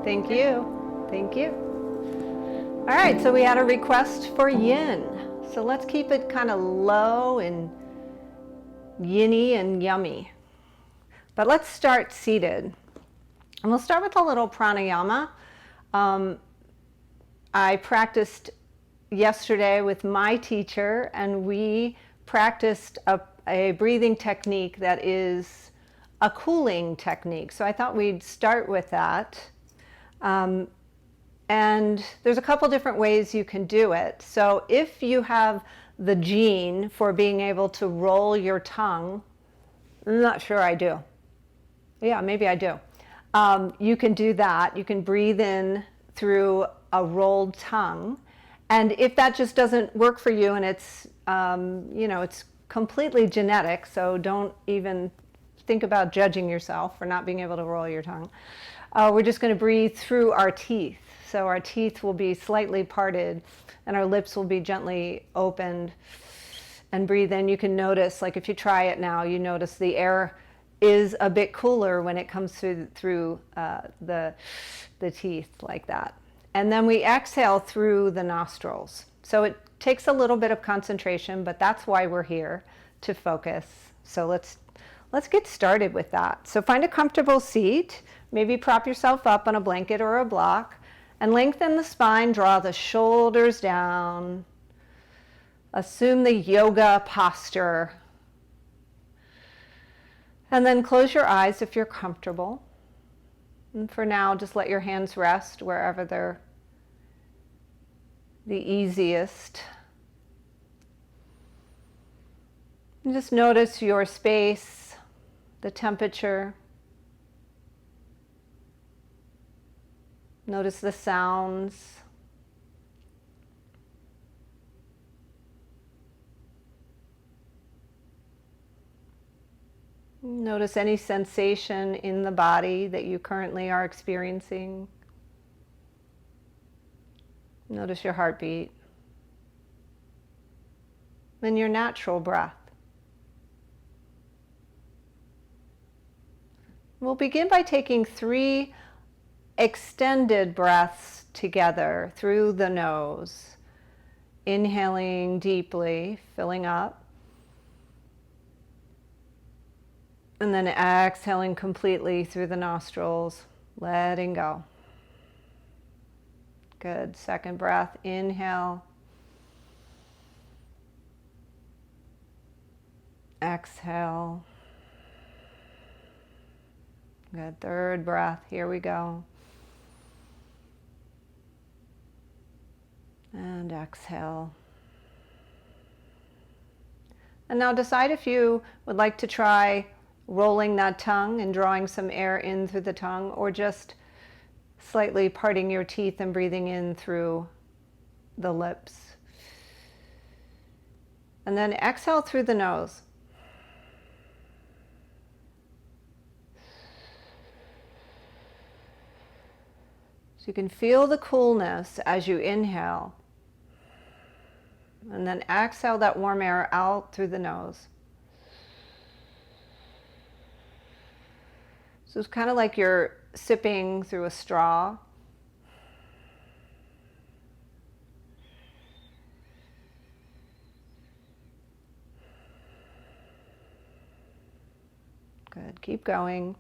Thank you. Thank you. All right, so we had a request for yin. So let's keep it kind of low and yinny and yummy. But let's start seated. And we'll start with a little pranayama. I practiced yesterday with my teacher, and we practiced a breathing technique that is a cooling technique. So I thought we'd start with that. And there's a couple different ways you can do it. So if you have the gene for being able to roll your tongue, I'm not sure I do. Yeah, maybe I do. You can do that. You can breathe in through a rolled tongue. And if that just doesn't work for you, and it's, it's completely genetic, so don't even think about judging yourself for not being able to roll your tongue. We're just going to breathe through our teeth. So our teeth will be slightly parted and our lips will be gently opened, and breathe in. You can notice, like if you try it now, you notice the air is a bit cooler when it comes through the teeth like that. And then we exhale through the nostrils. So it takes a little bit of concentration, but that's why we're here, to focus. So let's get started with that. So find a comfortable seat. Maybe prop yourself up on a blanket or a block, and lengthen the spine, draw the shoulders down. Assume the yoga posture. And then close your eyes if you're comfortable. And for now, just let your hands rest wherever they're the easiest. And just notice your space, the temperature. Notice the sounds. Notice any sensation in the body that you currently are experiencing. Notice your heartbeat. And your natural breath. We'll begin by taking 3 extended breaths together through the nose. Inhaling deeply, filling up. And then exhaling completely through the nostrils, letting go. Good. Second breath, inhale. Exhale. Good. Third breath, here we go. And exhale. And now decide if you would like to try rolling that tongue and drawing some air in through the tongue, or just slightly parting your teeth and breathing in through the lips. And then exhale through the nose. So you can feel the coolness as you inhale. And then exhale that warm air out through the nose. So it's kind of like you're sipping through a straw. Good. Keep going.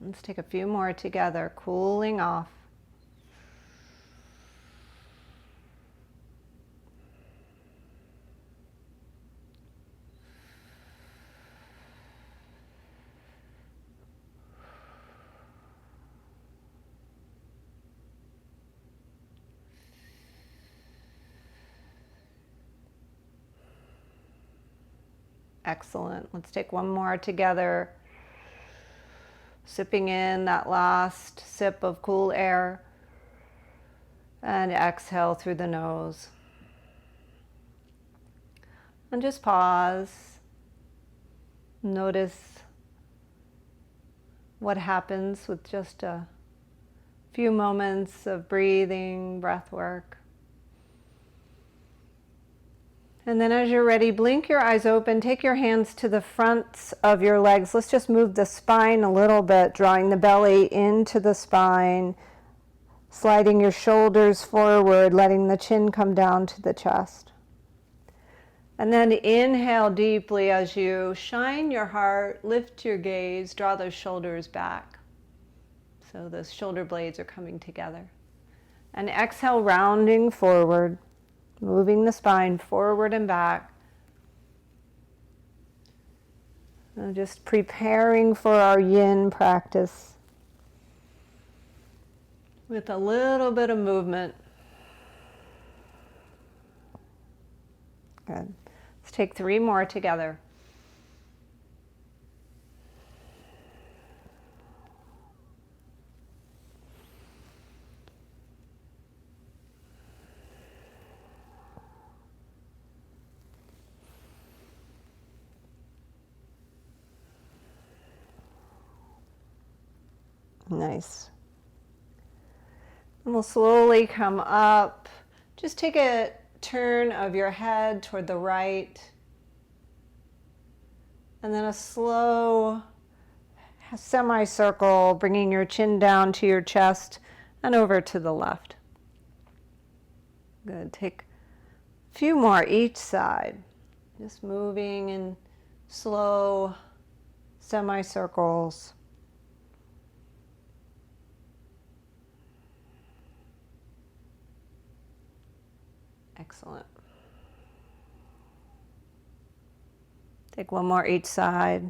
Let's take a few more together, cooling off. Excellent. Let's take one more together. Sipping in that last sip of cool air, and exhale through the nose. And just pause. Notice what happens with just a Few moments of breathing, breath work. And then as you're ready, blink your eyes open, take your hands to the fronts of your legs. Let's just move the spine a little bit, drawing the belly into the spine, sliding your shoulders forward, letting the chin come down to the chest. And then inhale deeply as you shine your heart, lift your gaze, draw those shoulders back. So those shoulder blades are coming together. And exhale, rounding forward, moving the spine forward and back. And just preparing for our yin practice with a little bit of movement. Good. Let's take 3 more together. Nice. And we'll slowly come up. Just take a turn of your head toward the right. And then a slow semicircle, bringing your chin down to your chest and over to the left. Good. Take a few more each side. Just moving in slow semicircles. Excellent. Take 1 more each side.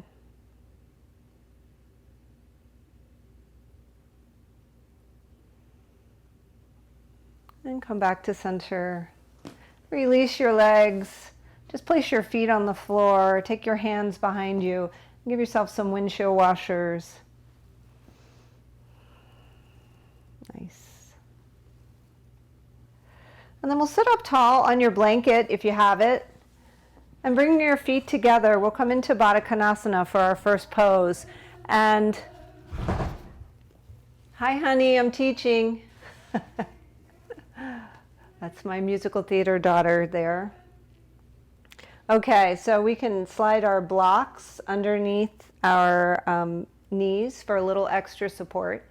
And come back to center. Release your legs. Just place your feet on the floor. Take your hands behind you. Give yourself some windshield washers. Nice. And then we'll sit up tall on your blanket if you have it. And bring your feet together. We'll come into Baddha Konasana for our first pose. And hi, honey, I'm teaching. That's my musical theater daughter there. Okay, so we can slide our blocks underneath our knees for a little extra support.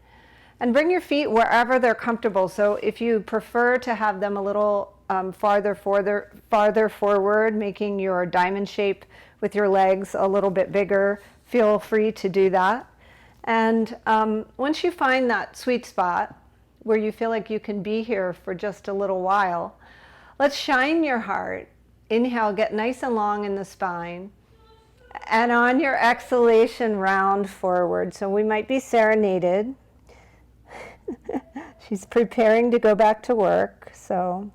And bring your feet wherever they're comfortable. So if you prefer to have them a little farther forward, making your diamond shape with your legs a little bit bigger, feel free to do that. And once you find that sweet spot where you feel like you can be here for just a little while, let's shine your heart. Inhale, get nice and long in the spine. And on your exhalation, round forward. So we might be serenaded. She's preparing to go back to work, so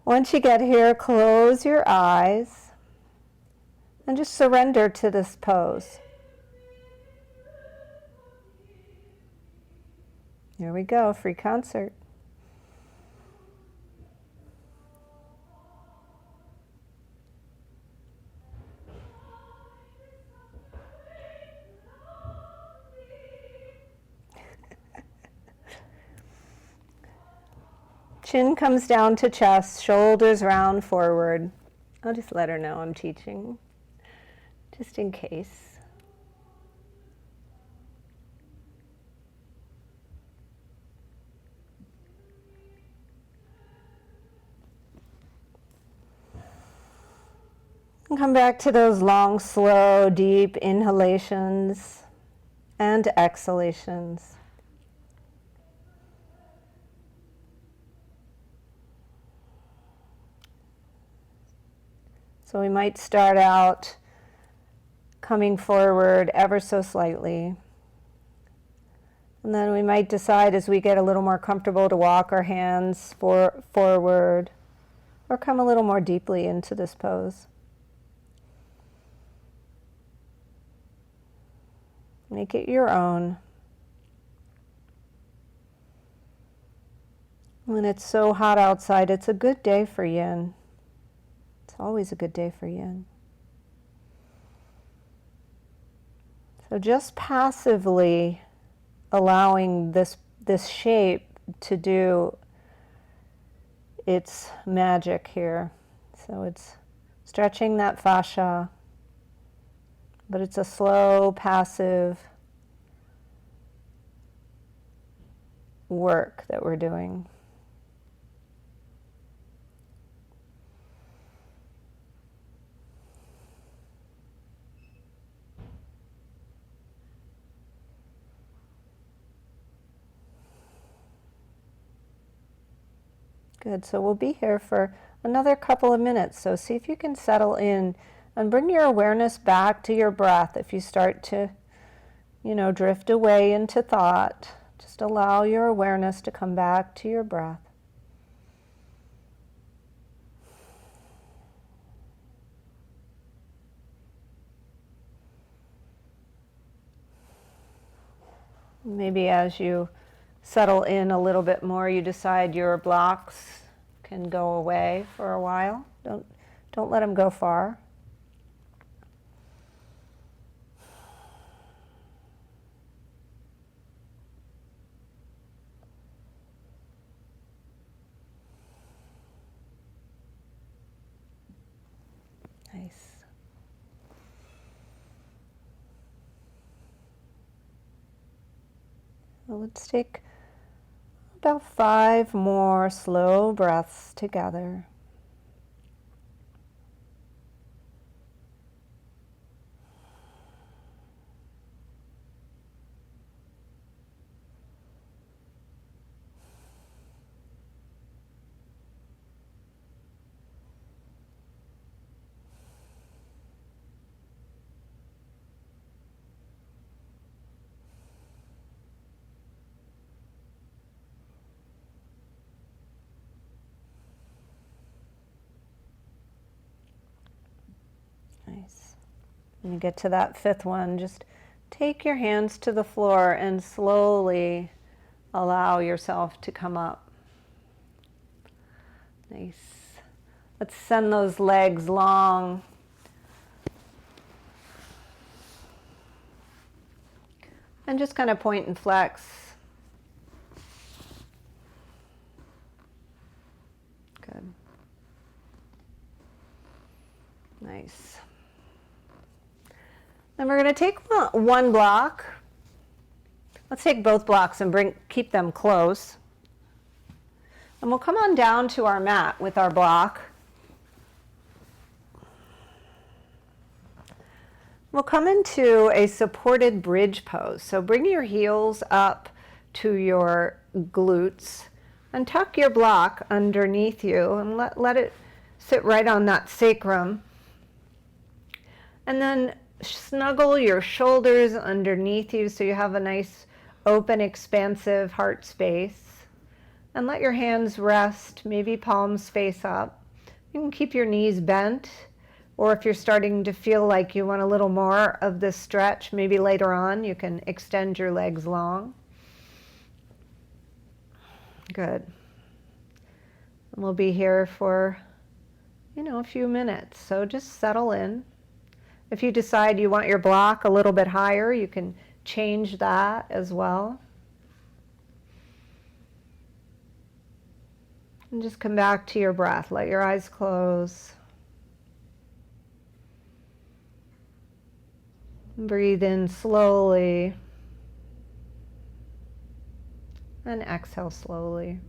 once you get here, close your eyes and just surrender to this pose. Here we go, free concert. Chin comes down to chest, shoulders round forward. I'll just let her know I'm teaching, just in case. And come back to those long, slow, deep inhalations and exhalations. So we might start out coming forward ever so slightly. And then we might decide as we get a little more comfortable to walk our hands forward or come a little more deeply into this pose. Make it your own. When it's so hot outside, it's a good day for yin. It's always a good day for yin. So just passively allowing this shape to do its magic here. So it's stretching that fascia, but it's a slow, passive work that we're doing. Good, so we'll be here for another couple of minutes. So see if you can settle in and bring your awareness back to your breath. If you start to, drift away into thought, just allow your awareness to come back to your breath. Maybe as you settle in a little bit more, you decide your blocks can go away for a while. Don't let them go far. Nice. Well, let's take about 5 more slow breaths together. Nice. When you get to that 5th one, just take your hands to the floor and slowly allow yourself to come up. Nice. Let's send those legs long. And just kind of point and flex. Good. Nice. Then we're going to take one block. Let's take both blocks and keep them close. And we'll come on down to our mat with our block. We'll come into a supported bridge pose. So bring your heels up to your glutes and tuck your block underneath you and let it sit right on that sacrum. And then snuggle your shoulders underneath you so you have a nice open, expansive heart space. And let your hands rest, maybe palms face up. You can keep your knees bent, or if you're starting to feel like you want a little more of this stretch, maybe later on you can extend your legs long. Good. And we'll be here for, a few minutes, so just settle in. If you decide you want your block a little bit higher, you can change that as well. And just come back to your breath. Let your eyes close. Breathe in slowly. And exhale slowly.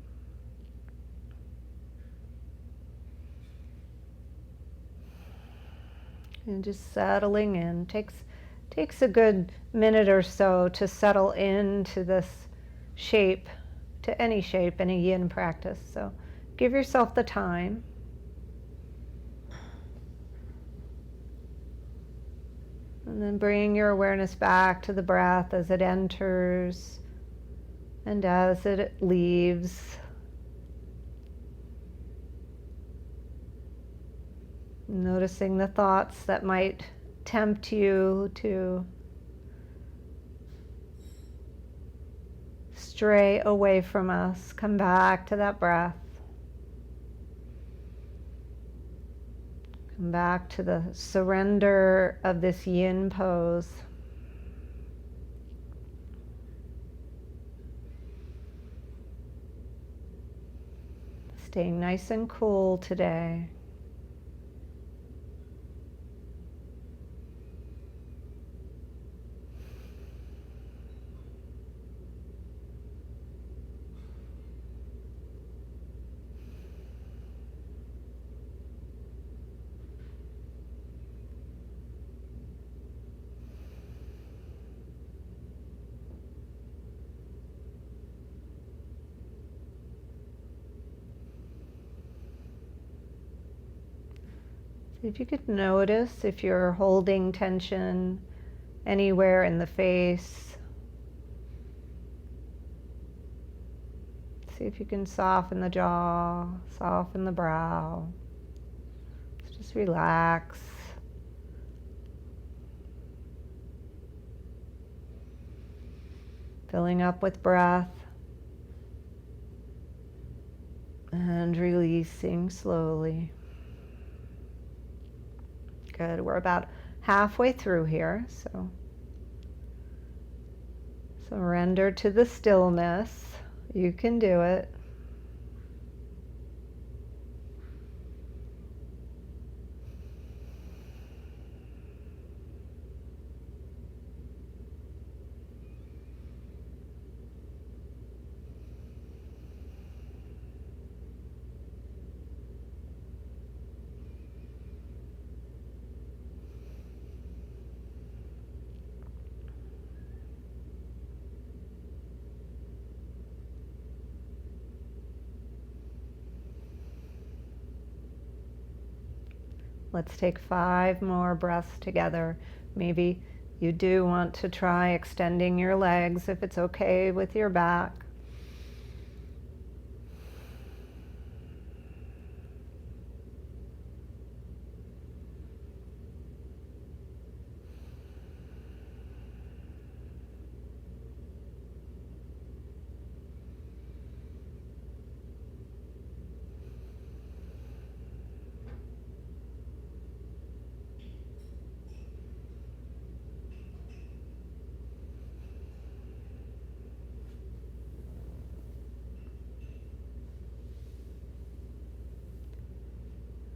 And just settling in. Takes a good minute or so to settle into this shape, to any shape, any yin practice. So give yourself the time. And then bring your awareness back to the breath as it enters and as it leaves. Noticing the thoughts that might tempt you to stray away from us. Come back to that breath. Come back to the surrender of this yin pose. Staying nice and cool today. See if you could notice if you're holding tension anywhere in the face. See if you can soften the jaw, soften the brow. Just relax. Filling up with breath and releasing slowly. Good. We're about halfway through here, so surrender to the stillness. You can do it. Let's take 5 more breaths together. Maybe you do want to try extending your legs if it's okay with your back.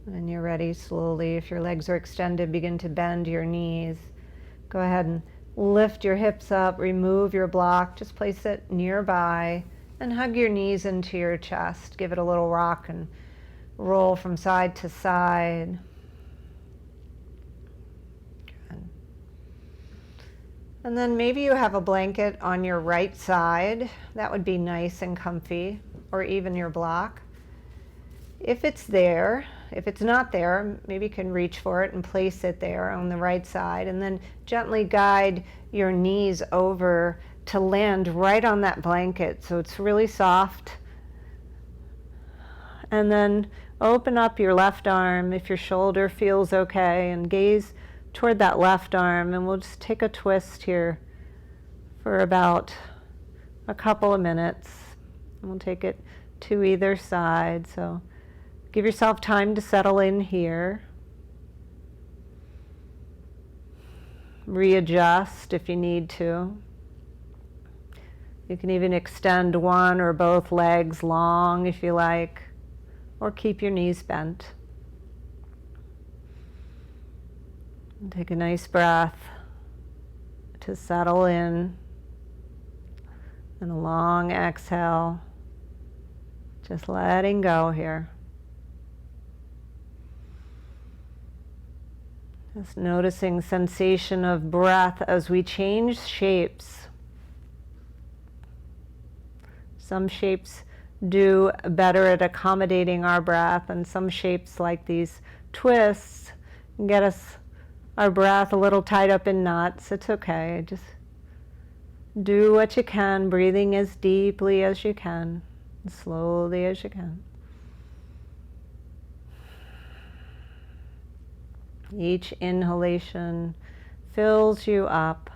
When you're ready, slowly, if your legs are extended, begin to bend your knees. Go ahead and lift your hips up, remove your block, just place it nearby, and hug your knees into your chest. Give it a little rock and roll from side to side. Good. And then maybe you have a blanket on your right side. That would be nice and comfy, or even your block. If it's there, if it's not there, maybe you can reach for it and place it there on the right side, and then gently guide your knees over to land right on that blanket so it's really soft. And then open up your left arm if your shoulder feels okay, and gaze toward that left arm, and we'll just take a twist here for about a couple of minutes. And we'll take it to either side. So give yourself time to settle in here. Readjust if you need to. You can even extend one or both legs long if you like, or keep your knees bent. And take a nice breath to settle in, and a long exhale, just letting go here. Just noticing sensation of breath as we change shapes. Some shapes do better at accommodating our breath, and some shapes like these twists get us our breath a little tied up in knots. It's okay. Just do what you can, breathing as deeply as you can, as slowly as you can. Each inhalation fills you up,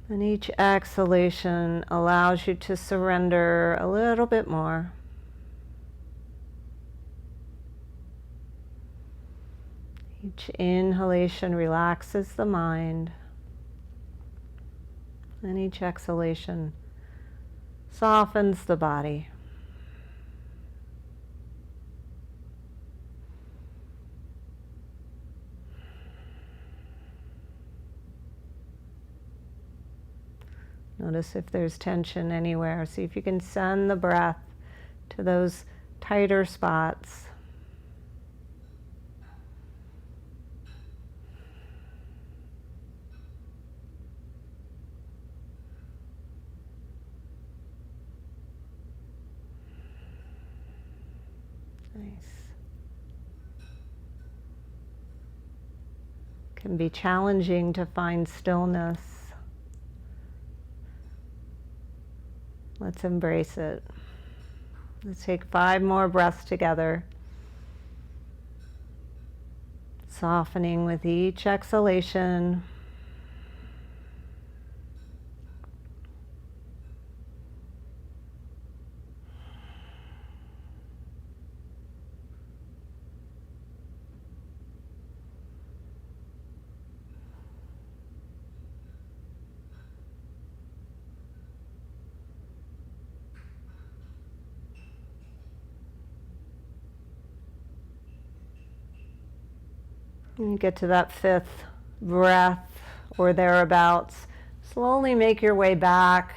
and each exhalation allows you to surrender a little bit more. Each inhalation relaxes the mind, and each exhalation softens the body. Notice if there's tension anywhere. See if you can send the breath to those tighter spots. Nice. Can be challenging to find stillness. Let's embrace it. Let's take 5 more breaths together. Softening with each exhalation. When you get to that 5th breath or thereabouts, slowly make your way back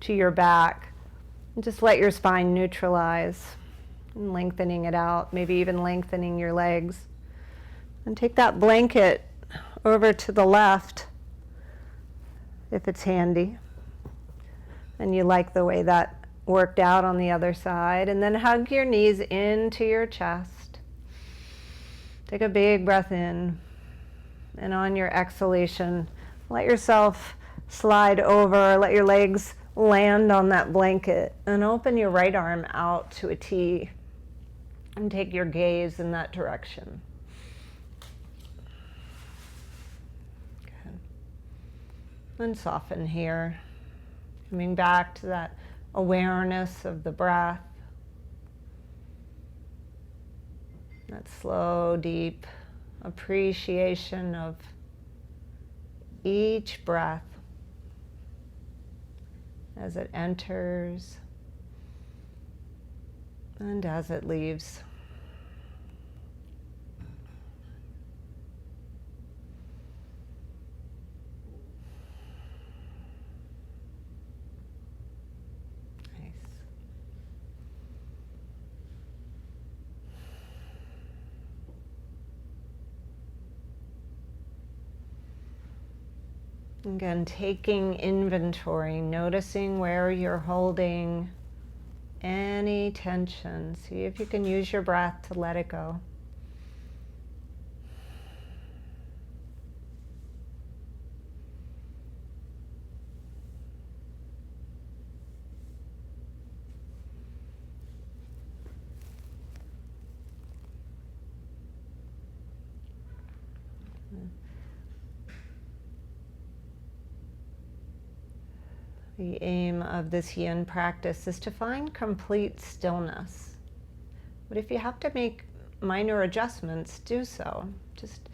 to your back and just let your spine neutralize and lengthening it out, maybe even lengthening your legs. And take that blanket over to the left if it's handy and you like the way that worked out on the other side, and then hug your knees into your chest. Take a big breath in, and on your exhalation, let yourself slide over, let your legs land on that blanket, and open your right arm out to a T, and take your gaze in that direction. Good. And soften here, coming back to that awareness of the breath. That slow, deep appreciation of each breath as it enters and as it leaves. Again, taking inventory, noticing where you're holding any tension. See if you can use your breath to let it go. The aim of this Yin practice is to find complete stillness. But if you have to make minor adjustments, do so. Just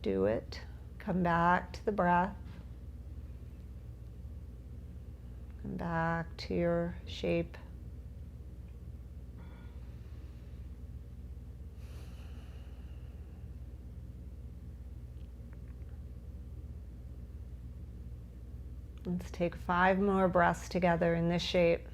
do it. Come back to the breath. Come back to your shape. Let's take 5 more breaths together in this shape.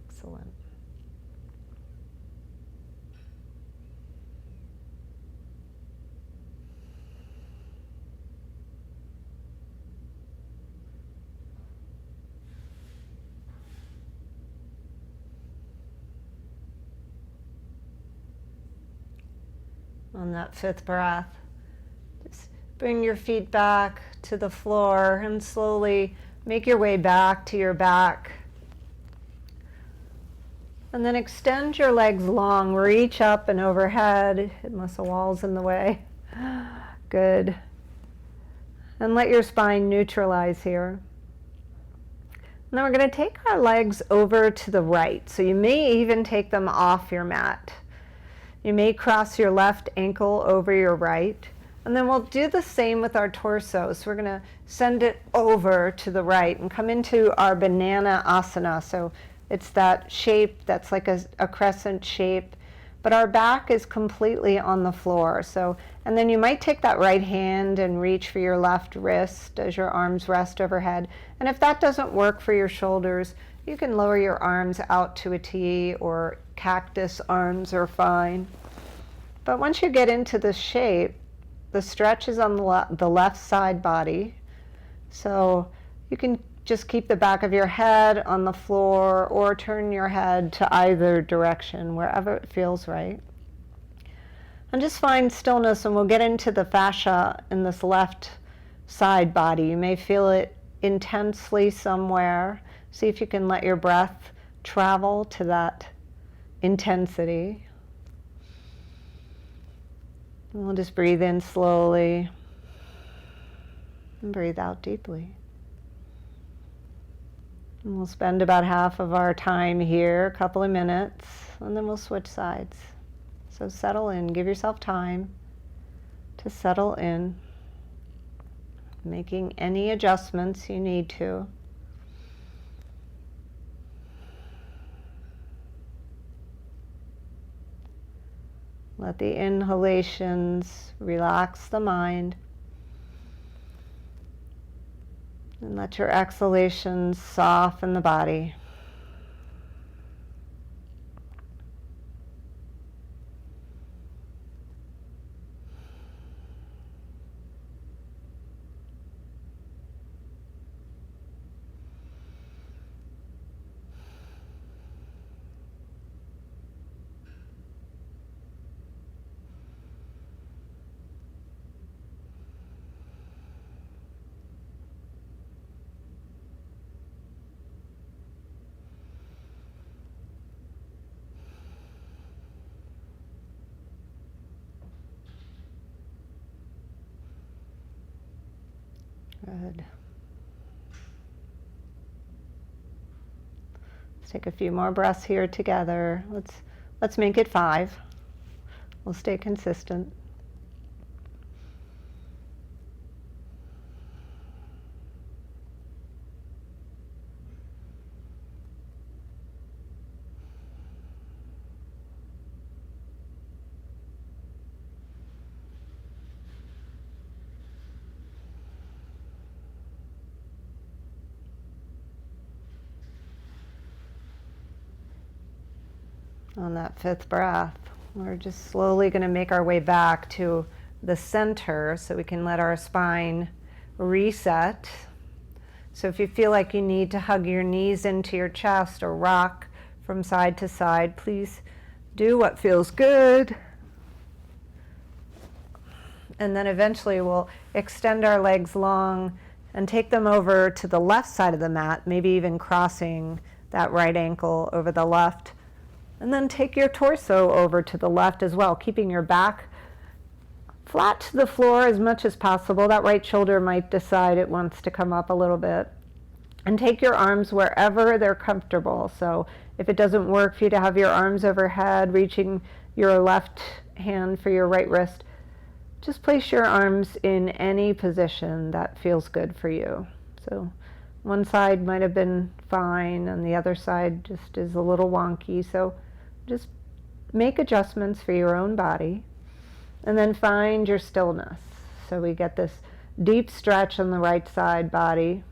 Excellent. On that 5th breath, just bring your feet back to the floor and slowly make your way back to your back. And then extend your legs long, reach up and overhead, unless the wall's in the way. Good. And let your spine neutralize here. And then we're going to take our legs over to the right. So you may even take them off your mat. You may cross your left ankle over your right. And then we'll do the same with our torso. So we're going to send it over to the right and come into our banana asana. So it's that shape that's like a crescent shape, but our back is completely on the floor. So, and then you might take that right hand and reach for your left wrist as your arms rest overhead. And if that doesn't work for your shoulders, you can lower your arms out to a T, or cactus arms are fine. But once you get into this shape, the stretch is on the left side body. So you can just keep the back of your head on the floor or turn your head to either direction, wherever it feels right. And just find stillness, and we'll get into the fascia in this left side body. You may feel it intensely somewhere. See if you can let your breath travel to that intensity. And we'll just breathe in slowly and breathe out deeply. And we'll spend about half of our time here, a couple of minutes, and then we'll switch sides. So settle in, give yourself time to settle in, making any adjustments you need to. Let the inhalations relax the mind, and let your exhalations soften the body. Good. Let's take a few more breaths here together. Let's make it 5. We'll stay consistent. On that 5th breath, we're just slowly going to make our way back to the center so we can let our spine reset. So if you feel like you need to hug your knees into your chest or rock from side to side, please do what feels good. And then eventually we'll extend our legs long and take them over to the left side of the mat, maybe even crossing that right ankle over the left. And then take your torso over to the left as well, keeping your back flat to the floor as much as possible. That right shoulder might decide it wants to come up a little bit. And take your arms wherever they're comfortable. So if it doesn't work for you to have your arms overhead, reaching your left hand for your right wrist, just place your arms in any position that feels good for you. So one side might have been fine, and the other side just is a little wonky. So just make adjustments for your own body, and then find your stillness. So we get this deep stretch on the right side body.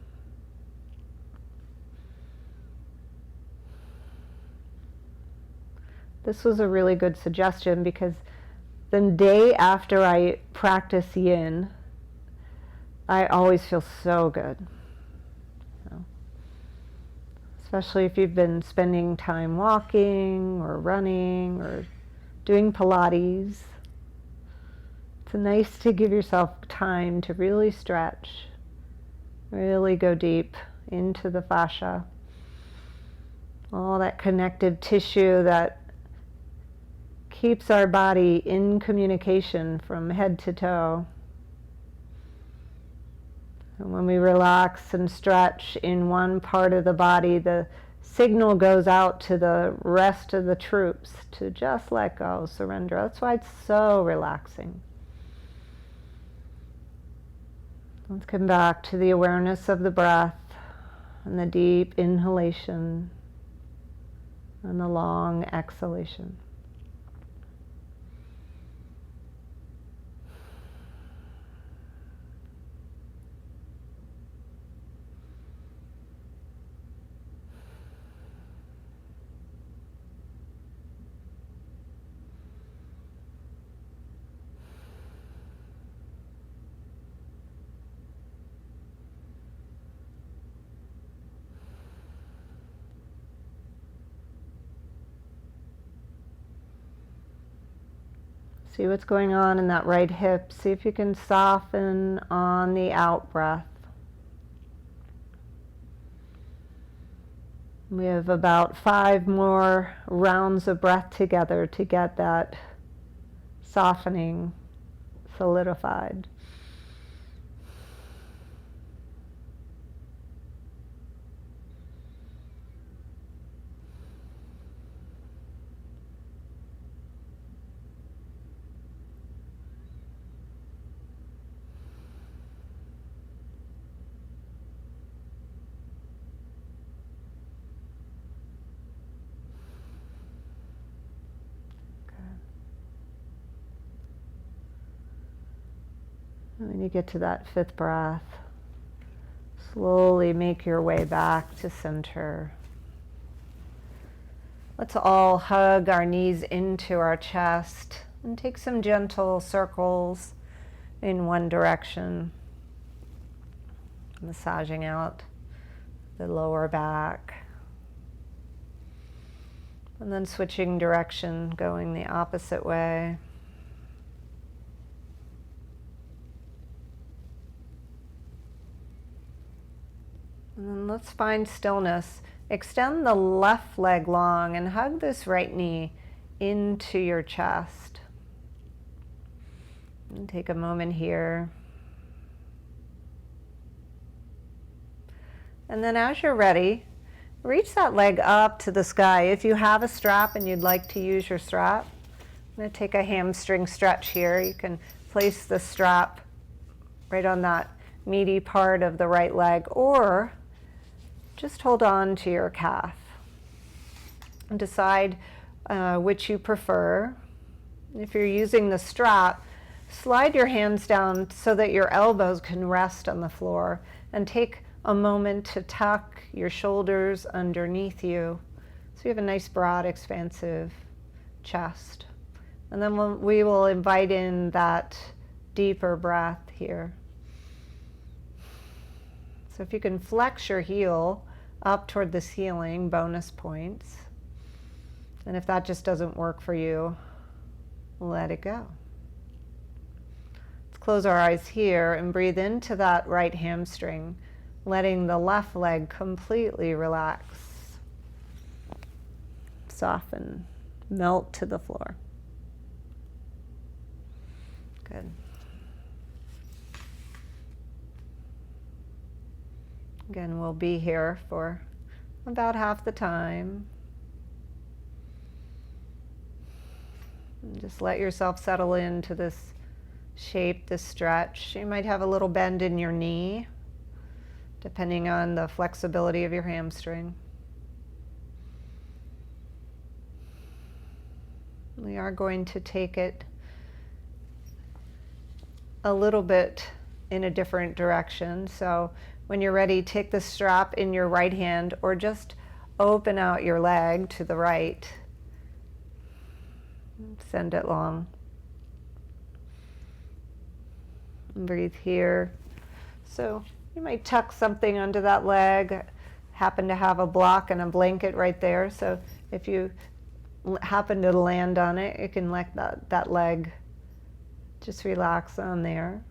This was a really good suggestion because the day after I practice Yin, I always feel so good. Especially if you've been spending time walking or running or doing Pilates. It's nice to give yourself time to really stretch, really go deep into the fascia, all that connective tissue that keeps our body in communication from head to toe. And when we relax and stretch in one part of the body, the signal goes out to the rest of the troops to just let go, surrender. That's why it's so relaxing. Let's come back to the awareness of the breath and the deep inhalation and the long exhalation. See what's going on in that right hip. See if you can soften on the out breath. We have about 5 more rounds of breath together to get that softening solidified. When you get to that 5th breath, slowly make your way back to center. Let's all hug our knees into our chest and take some gentle circles in one direction, massaging out the lower back. And then switching direction, going the opposite way. And then let's find stillness. Extend the left leg long and hug this right knee into your chest. And take a moment here. And then as you're ready, reach that leg up to the sky. If you have a strap and you'd like to use your strap, I'm going to take a hamstring stretch here. You can place the strap right on that meaty part of the right leg, or just hold on to your calf and decide which you prefer. If you're using the strap, slide your hands down so that your elbows can rest on the floor, and take a moment to tuck your shoulders underneath you so you have a nice broad expansive chest. And then we will invite in that deeper breath here. So if you can flex your heel up toward the ceiling, bonus points. And if that just doesn't work for you, let it go. Let's close our eyes here and breathe into that right hamstring, letting the left leg completely relax, soften, melt to the floor. Good. Again, we'll be here for about half the time. And just let yourself settle into this shape, this stretch. You might have a little bend in your knee, depending on the flexibility of your hamstring. We are going to take it a little bit in a different direction. So when you're ready, take the strap in your right hand, or just open out your leg to the right. Send it long. And breathe here. So you might tuck something under that leg. Happen to have a block and a blanket right there. So if you happen to land on it, you can let that leg just relax on there.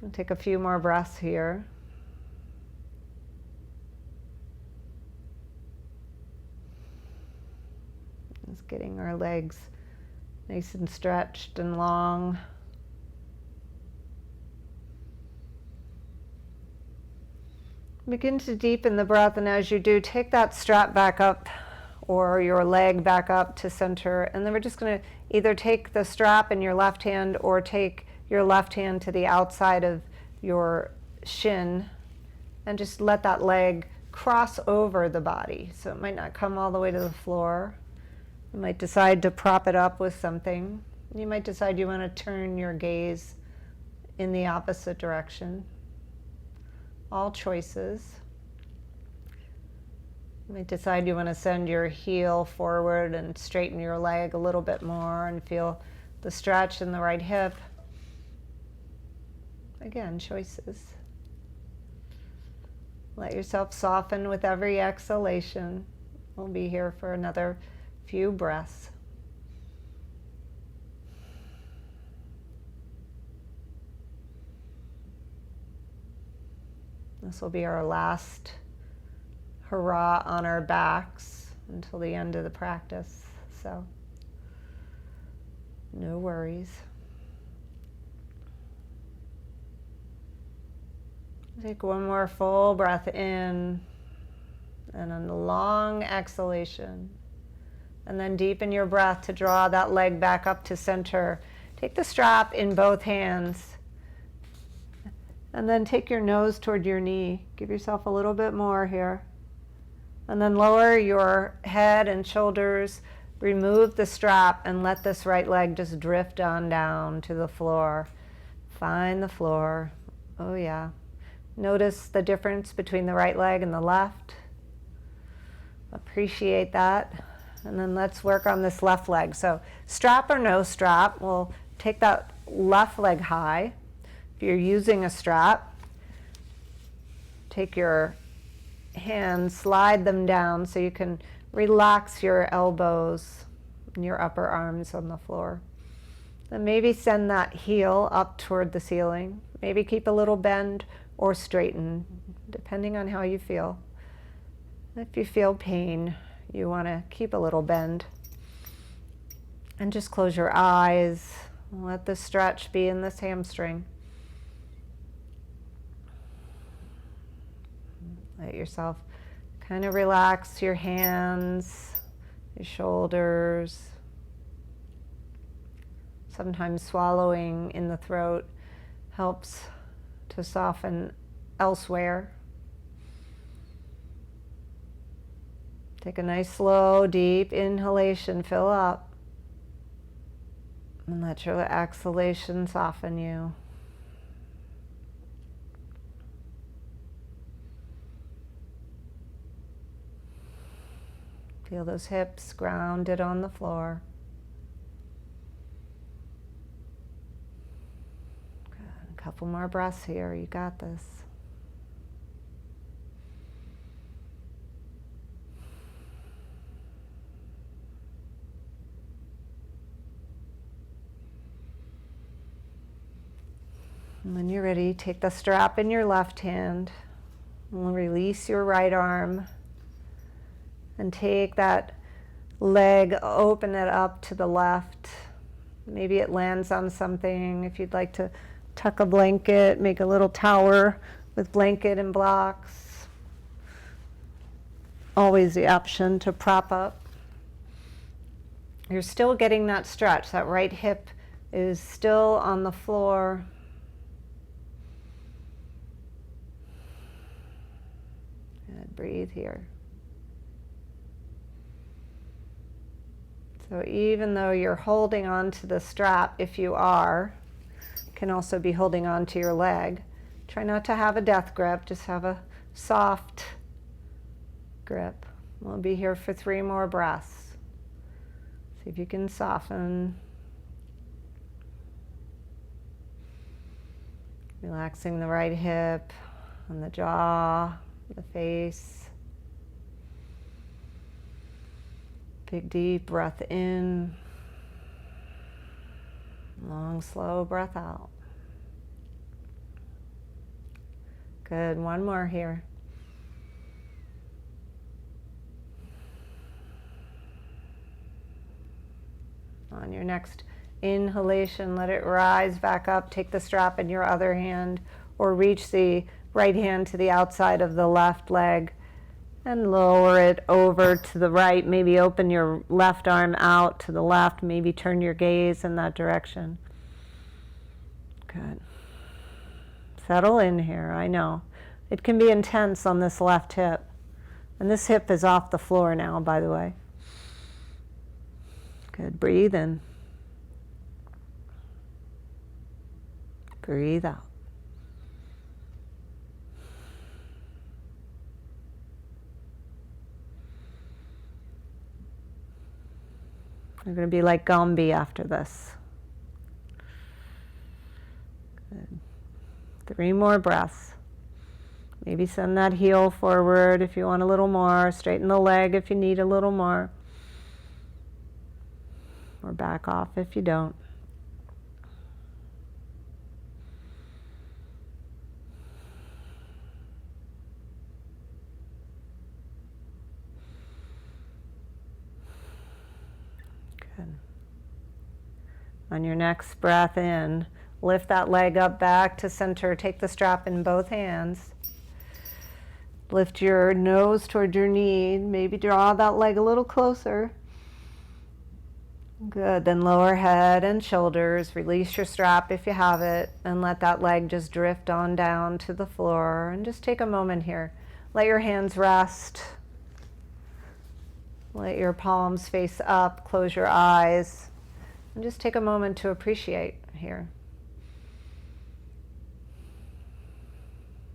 We'll take a few more breaths here. Just getting our legs nice and stretched and long. Begin to deepen the breath, and as you do, take that strap back up or your leg back up to center, and then we're just going to either take the strap in your left hand or take your left hand to the outside of your shin and just let that leg cross over the body. So it might not come all the way to the floor. You might decide to prop it up with something. You might decide you want to turn your gaze in the opposite direction. All choices. You might decide you want to send your heel forward and straighten your leg a little bit more and feel the stretch in the right hip. Again, choices. Let yourself soften with every exhalation. We'll be here for another few breaths. This will be our last hurrah on our backs until the end of the practice, so no worries. Take one more full breath in and a long exhalation. And then deepen your breath to draw that leg back up to center. Take the strap in both hands. And then take your nose toward your knee. Give yourself a little bit more here. And then lower your head and shoulders. Remove the strap and let this right leg just drift on down to the floor. Find the floor. Oh yeah. Notice the difference between the right leg and the left. Appreciate that. And then let's work on this left leg. So strap or no strap, we'll take that left leg high. If you're using a strap, take your hands, slide them down so you can relax your elbows and your upper arms on the floor. Then maybe send that heel up toward the ceiling. Maybe keep a little bend or straighten, depending on how you feel. If you feel pain, you want to keep a little bend. And just close your eyes. Let the stretch be in this hamstring. Let yourself kind of relax your hands, your shoulders. Sometimes swallowing in the throat helps to soften elsewhere. Take a nice slow, deep inhalation, fill up. And let your exhalation soften you. Feel those hips grounded on the floor. Good. A couple more breaths here. You got this. And when you're ready, take the strap in your left hand and release your right arm. And take that leg, open it up to the left. Maybe it lands on something. If you'd like to tuck a blanket, make a little tower with blanket and blocks. Always the option to prop up. You're still getting that stretch. That right hip is still on the floor. Good. Breathe here. So even though you're holding on to the strap, if you are, you can also be holding on to your leg. Try not to have a death grip, just have a soft grip. We'll be here for 3 more breaths. See if you can soften. Relaxing the right hip and the jaw, the face. Big deep breath in. Long, slow breath out. Good. One more here. On your next inhalation, let it rise back up. Take the strap in your other hand or reach the right hand to the outside of the left leg and lower it over to the right. Maybe open your left arm out to the left. Maybe turn your gaze in that direction. Good. Settle in here. I know. It can be intense on this left hip. And this hip is off the floor now, by the way. Good. Breathe in. Breathe out. You're going to be like Gumby after this. Good. 3 more breaths. Maybe send that heel forward if you want a little more. Straighten the leg if you need a little more. Or back off if you don't. Good. On your next breath in, lift that leg up back to center. Take the strap in both hands. Lift your nose toward your knee. Maybe draw that leg a little closer. Good. Then lower head and shoulders. Release your strap if you have it. And let that leg just drift on down to the floor. And just take a moment here. Let your hands rest. Let your palms face up. Close your eyes. And just take a moment to appreciate here.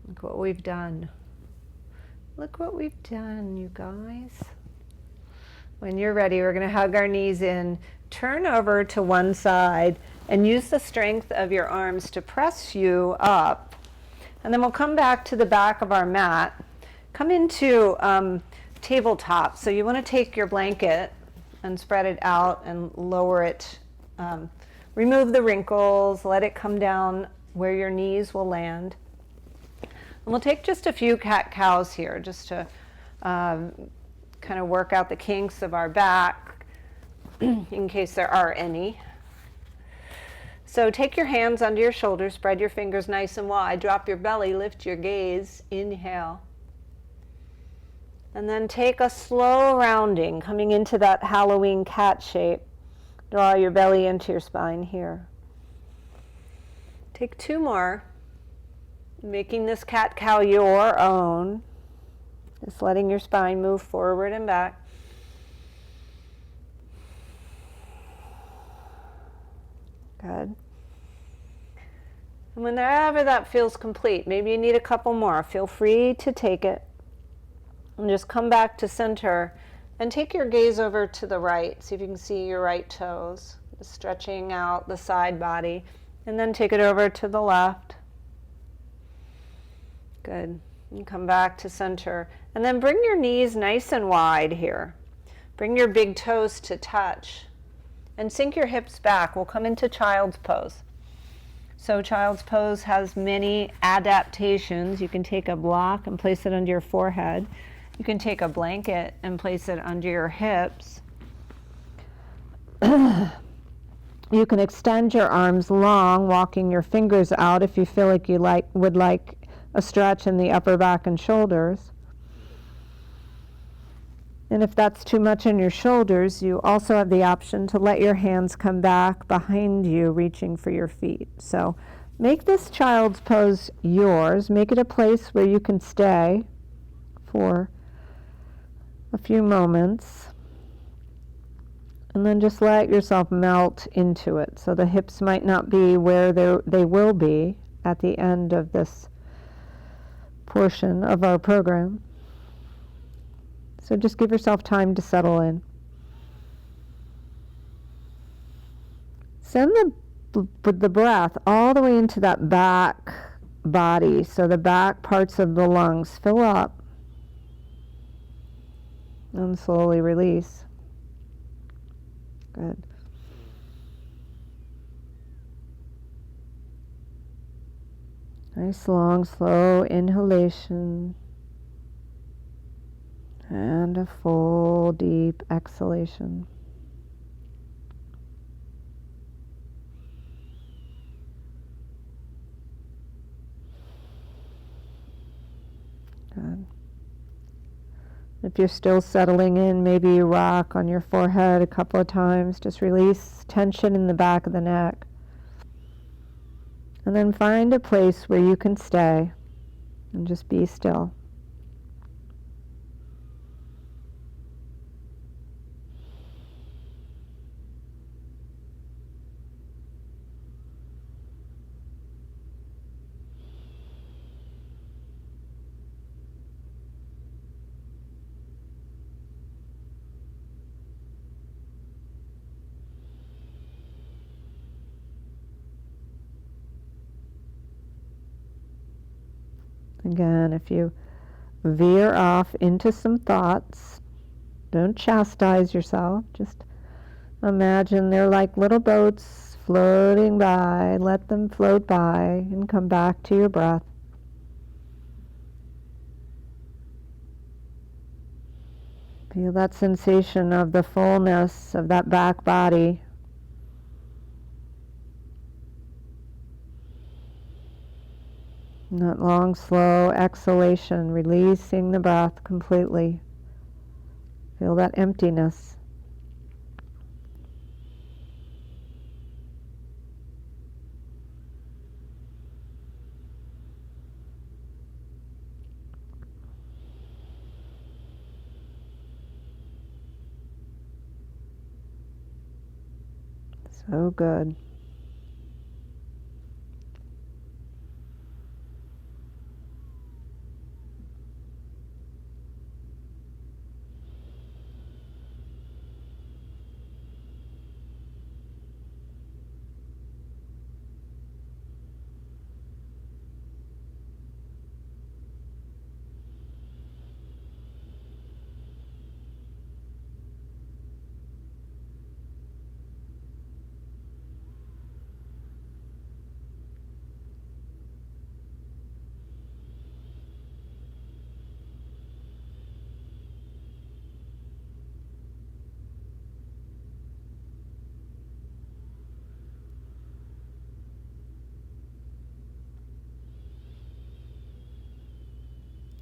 Look what we've done. Look what we've done, you guys. When you're ready, we're going to hug our knees in, turn over to one side, and use the strength of your arms to press you up. And then we'll come back to the back of our mat. Come into tabletop. So you want to take your blanket and spread it out and lower it. Remove the wrinkles, let it come down where your knees will land. And we'll take just a few cat-cows here just to kind of work out the kinks of our back in case there are any. So take your hands under your shoulders, spread your fingers nice and wide, drop your belly, lift your gaze, inhale. And then take a slow rounding, coming into that Halloween cat shape. Draw your belly into your spine here. Take 2 more. Making this cat-cow your own. Just letting your spine move forward and back. Good. And whenever that feels complete, maybe you need a couple more, feel free to take it. And just come back to center and take your gaze over to the right. See if you can see your right toes. Just stretching out the side body. And then take it over to the left. Good. And come back to center. And then bring your knees nice and wide here. Bring your big toes to touch. And sink your hips back. We'll come into child's pose. So child's pose has many adaptations. You can take a block and place it under your forehead. You can take a blanket and place it under your hips. You can extend your arms long, walking your fingers out if you feel like you would like a stretch in the upper back and shoulders. And if that's too much in your shoulders, you also have the option to let your hands come back behind you, reaching for your feet. So make this child's pose yours. Make it a place where you can stay for a few moments. And then just let yourself melt into it. So the hips might not be where they will be at the end of this portion of our program. So just give yourself time to settle in. Send the breath all the way into that back body, so the back parts of the lungs fill up and slowly release. Good. Nice long, slow inhalation and a full, deep exhalation. If you're still settling in, maybe you rock on your forehead a couple of times. Just release tension in the back of the neck. And then find a place where you can stay and just be still. Again, if you veer off into some thoughts, don't chastise yourself. Just imagine they're like little boats floating by. Let them float by and come back to your breath. Feel that sensation of the fullness of that back body. And that long, slow exhalation, releasing the breath completely. Feel that emptiness. So good.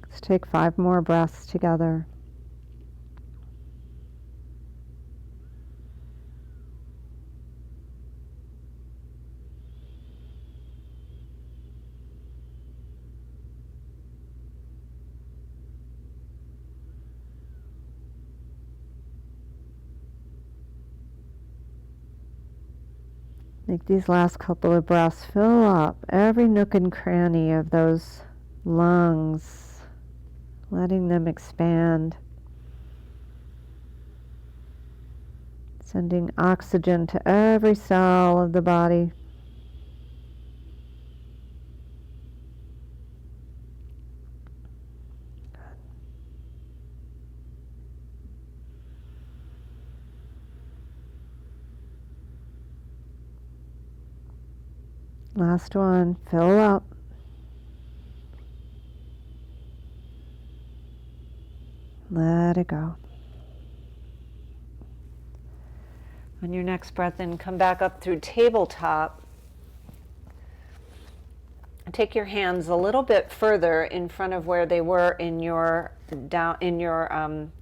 Let's take 5 more breaths together. Make these last couple of breaths fill up every nook and cranny of those lungs, letting them expand, sending oxygen to every cell of the body. Last one, fill up. Let it go. On your next breath in, come back up through tabletop. Take your hands a little bit further in front of where they were in your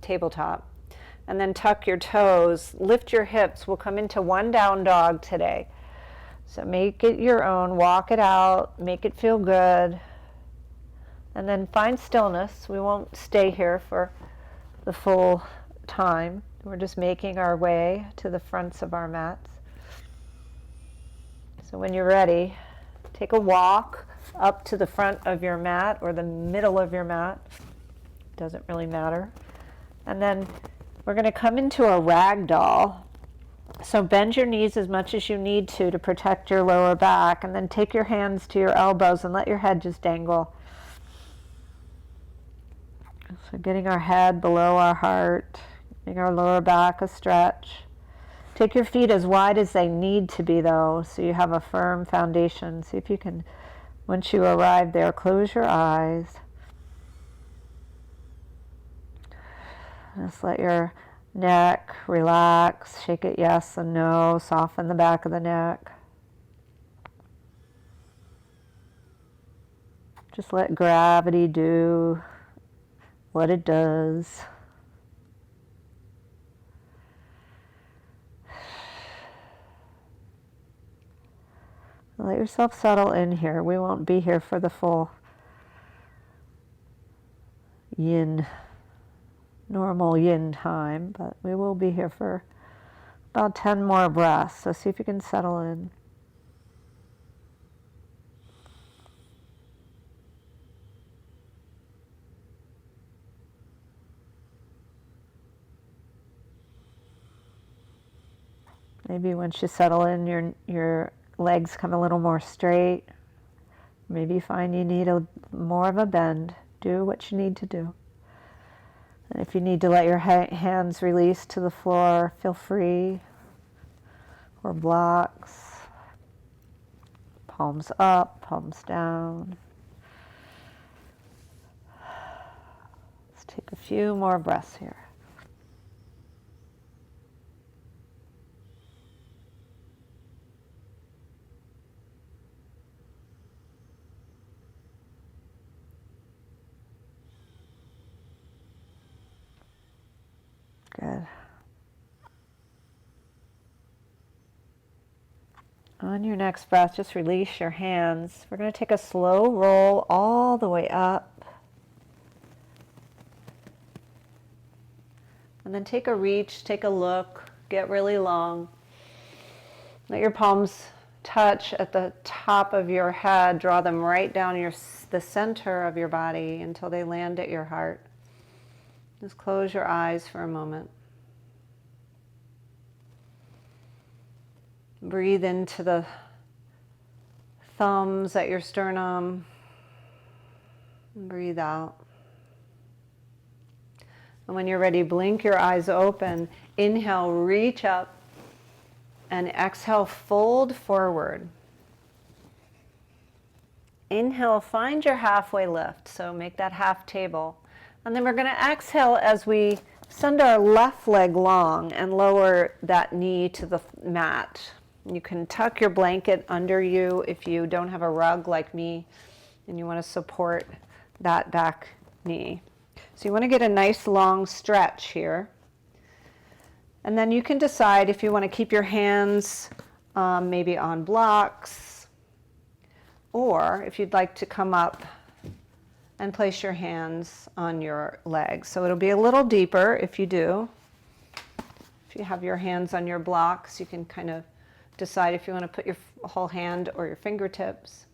tabletop. And then tuck your toes, lift your hips. We'll come into one down dog today. So make it your own, walk it out, make it feel good. And then find stillness. We won't stay here for the full time. We're just making our way to the fronts of our mats. So when you're ready, take a walk up to the front of your mat or the middle of your mat. Doesn't really matter. And then we're going to come into a ragdoll. So bend your knees as much as you need to protect your lower back, and then take your hands to your elbows and let your head just dangle. So getting our head below our heart, getting our lower back a stretch. Take your feet as wide as they need to be though, so you have a firm foundation. See if you can, once you arrive there, close your eyes. Just let your neck relax, shake it yes and no, soften the back of the neck. Just let gravity do what it does. Let yourself settle in here. We won't be here for the full normal yin time, but we will be here for about 10 more breaths. So see if you can settle in. Maybe once you settle in, your legs come a little more straight. Maybe you find you need more of a bend. Do what you need to do. And if you need to let your hands release to the floor, feel free. Or blocks. Palms up, palms down. Let's take a few more breaths here. Good. On your next breath, just release your hands. We're going to take a slow roll all the way up. And then take a reach, take a look, get really long. Let your palms touch at the top of your head. Draw them right down the center of your body until they land at your heart. Just close your eyes for a moment. Breathe into the thumbs at your sternum. Breathe out. And when you're ready, blink your eyes open. Inhale, reach up. And exhale, fold forward. Inhale, find your halfway lift. So make that half table. And then we're going to exhale as we send our left leg long and lower that knee to the mat. You can tuck your blanket under you if you don't have a rug like me and you want to support that back knee. So you want to get a nice long stretch here. And then you can decide if you want to keep your hands maybe on blocks, or if you'd like to come up and place your hands on your legs. So it'll be a little deeper if you do. If you have your hands on your blocks, you can kind of decide if you want to put your whole hand or your fingertips.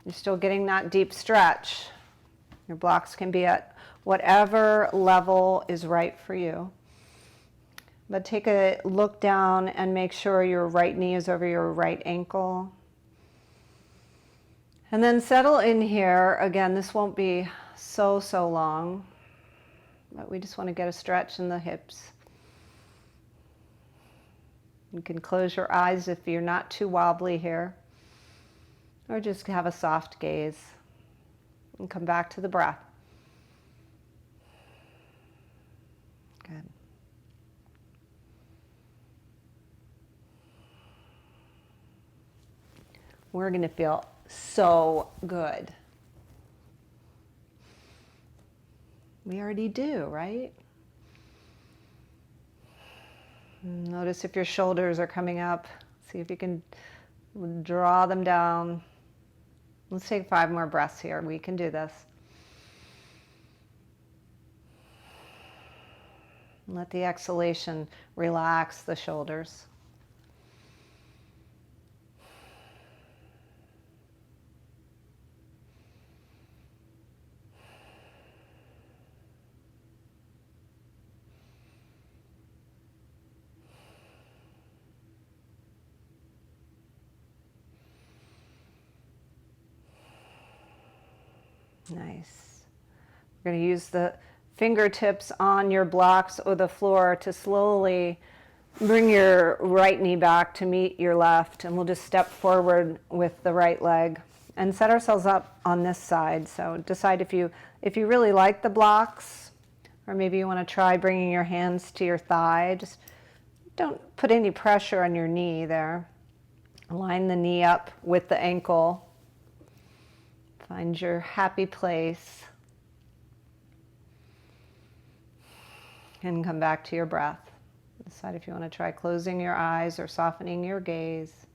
You're still getting that deep stretch. Your blocks can be at whatever level is right for you. But take a look down and make sure your right knee is over your right ankle. And then settle in here. Again, this won't be so long, but we just want to get a stretch in the hips. You can close your eyes if you're not too wobbly here, or just have a soft gaze and come back to the breath. Good. We're going to feel so good. We already do, right? Notice if your shoulders are coming up. See if you can draw them down. Let's take 5 more breaths here. We can do this. Let the exhalation relax the shoulders. Nice. We're going to use the fingertips on your blocks or the floor to slowly bring your right knee back to meet your left, and we'll just step forward with the right leg and set ourselves up on this side. So decide if you really like the blocks, or maybe you want to try bringing your hands to your thigh. Just don't put any pressure on your knee there. Line the knee up with the ankle. Find your happy place and come back to your breath. Decide if you want to try closing your eyes or softening your gaze,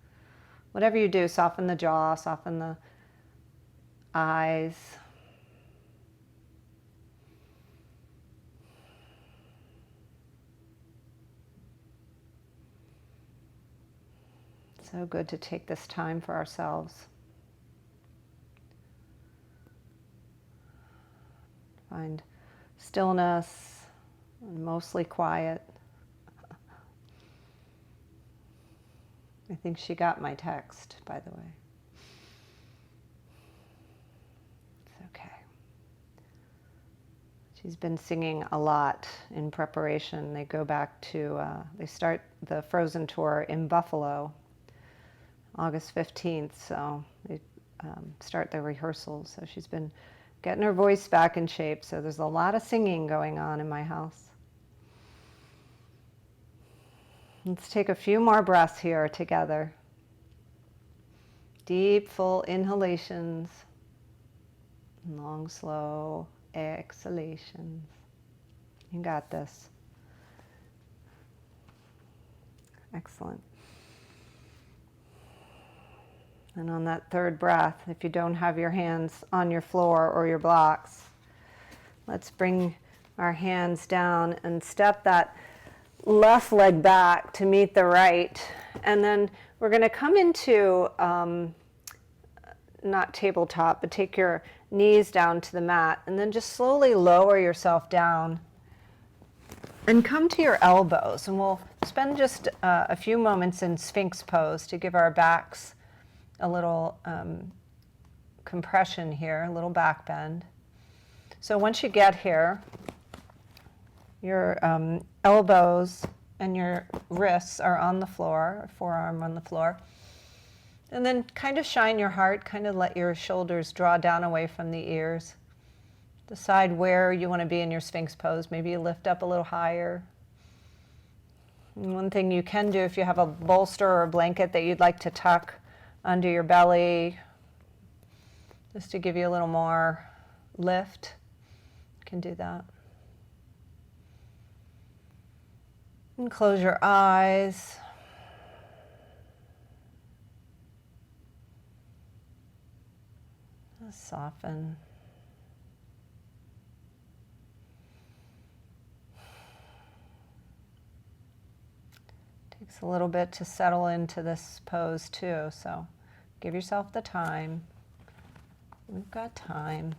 Whatever you do, soften the jaw, soften the eyes. So good to take this time for ourselves. Find stillness and mostly quiet. I think she got my text, by the way. It's okay. She's been singing a lot in preparation. They go back to, they start the Frozen tour in Buffalo, August 15th, so they start the rehearsals. So she's been getting her voice back in shape, so there's a lot of singing going on in my house. Let's take a few more breaths here together. Deep, full inhalations, long, slow exhalations. You got this. Excellent. And on that third breath, if you don't have your hands on your floor or your blocks, let's bring our hands down and step that left leg back to meet the right. And then we're going to come into, not tabletop, but take your knees down to the mat and then just slowly lower yourself down and come to your elbows. And we'll spend just a few moments in Sphinx Pose to give our backs a little compression here, a little back bend. So once you get here, your elbows and your wrists are on the floor, forearm on the floor. And then kind of shine your heart, kind of let your shoulders draw down away from the ears. Decide where you want to be in your Sphinx Pose. Maybe you lift up a little higher. And one thing you can do if you have a bolster or a blanket that you'd like to tuck under your belly, just to give you a little more lift, you can do that. And close your eyes. Just soften. Takes a little bit to settle into this pose too, so give yourself the time. We've got time.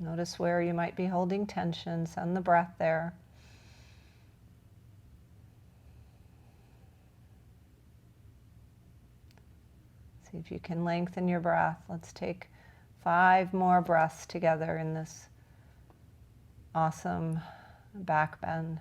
Notice where you might be holding tension. Send the breath there. See if you can lengthen your breath. Let's take 5 more breaths together in this awesome back bend.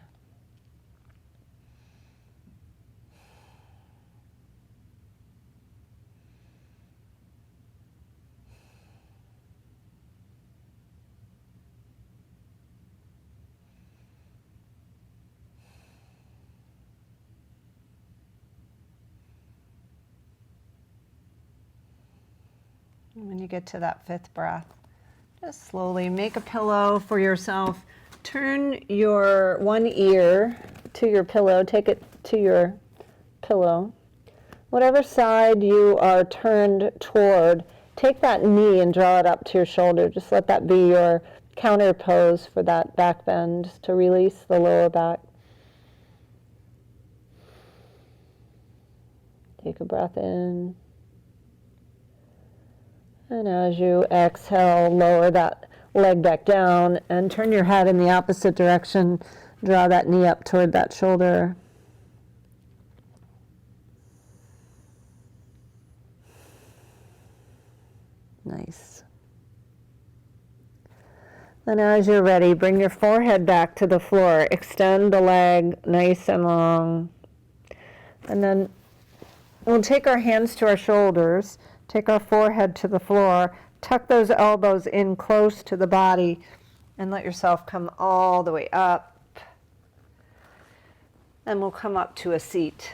And when you get to that 5th breath, just slowly make a pillow for yourself. Turn your one ear to your pillow. Take it to your pillow. Whatever side you are turned toward, take that knee and draw it up to your shoulder. Just let that be your counter pose for that back bend, just to release the lower back. Take a breath in. And as you exhale, lower that leg back down and turn your head in the opposite direction. Draw that knee up toward that shoulder. Nice. Then as you're ready, bring your forehead back to the floor. Extend the leg nice and long. And then we'll take our hands to our shoulders. Take our forehead to the floor, tuck those elbows in close to the body, and let yourself come all the way up. And we'll come up to a seat.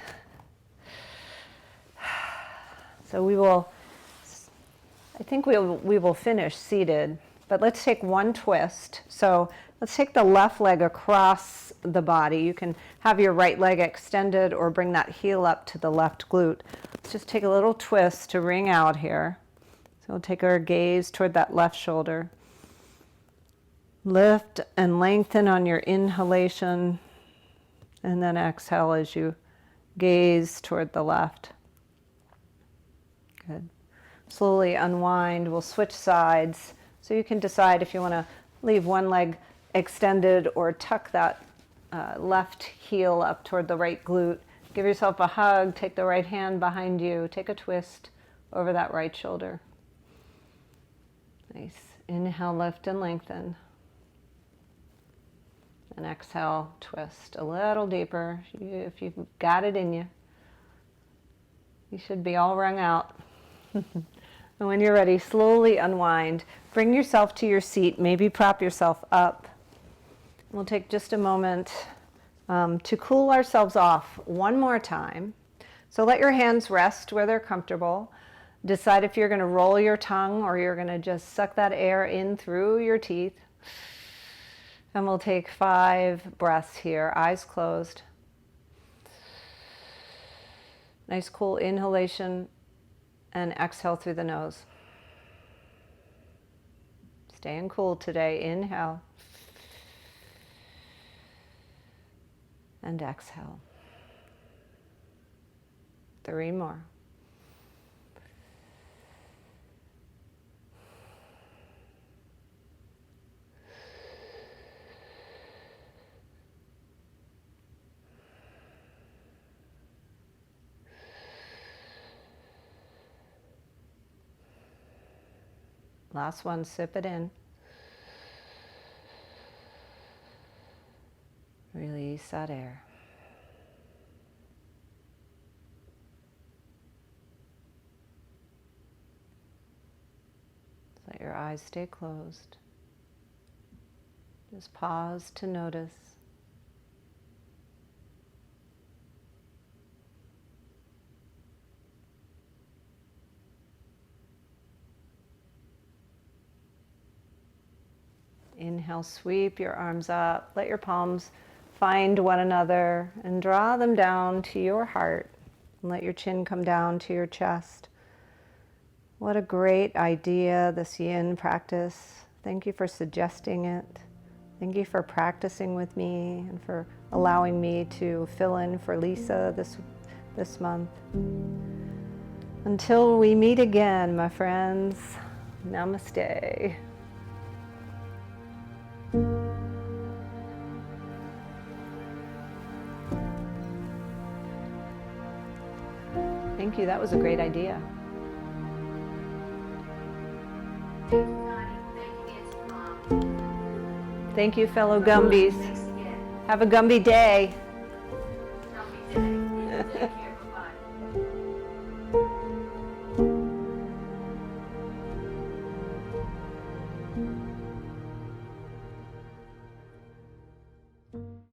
So I think we will finish seated, But let's take one twist. So let's take the left leg across the body. You can have your right leg extended or bring that heel up to the left glute. Let's just take a little twist to ring out here. So we'll take our gaze toward that left shoulder. Lift and lengthen on your inhalation, and then exhale as you gaze toward the left. Good. Slowly unwind. We'll switch sides. So you can decide if you want to leave one leg extended or tuck that left heel up toward the right glute. Give yourself a hug. Take the right hand behind you. Take a twist over that right shoulder. Nice. Inhale, lift and lengthen. And exhale, twist a little deeper. If you've got it in you, you should be all wrung out. And when you're ready, slowly unwind. Bring yourself to your seat. Maybe prop yourself up. We'll take just a moment to cool ourselves off one more time. So let your hands rest where they're comfortable. Decide if you're going to roll your tongue or you're going to just suck that air in through your teeth. And we'll take 5 breaths here, eyes closed. Nice cool inhalation and exhale through the nose. Staying cool today. Inhale and exhale. 3 more. Last one, sip it in. Release that air. Let your eyes stay closed. Just pause to notice. Inhale, sweep your arms up. Let your palms find one another and draw them down to your heart. And let your chin come down to your chest. What a great idea, this yin practice. Thank you for suggesting it. Thank you for practicing with me and for allowing me to fill in for Lisa this month. Until we meet again, my friends, namaste. Thank you. That was a great idea. Thank you, Connie. Thank you, Nancy, Mom. Thank you, fellow Gumbies. Thanks again. Have a Gumby day. Gumby day. Take care.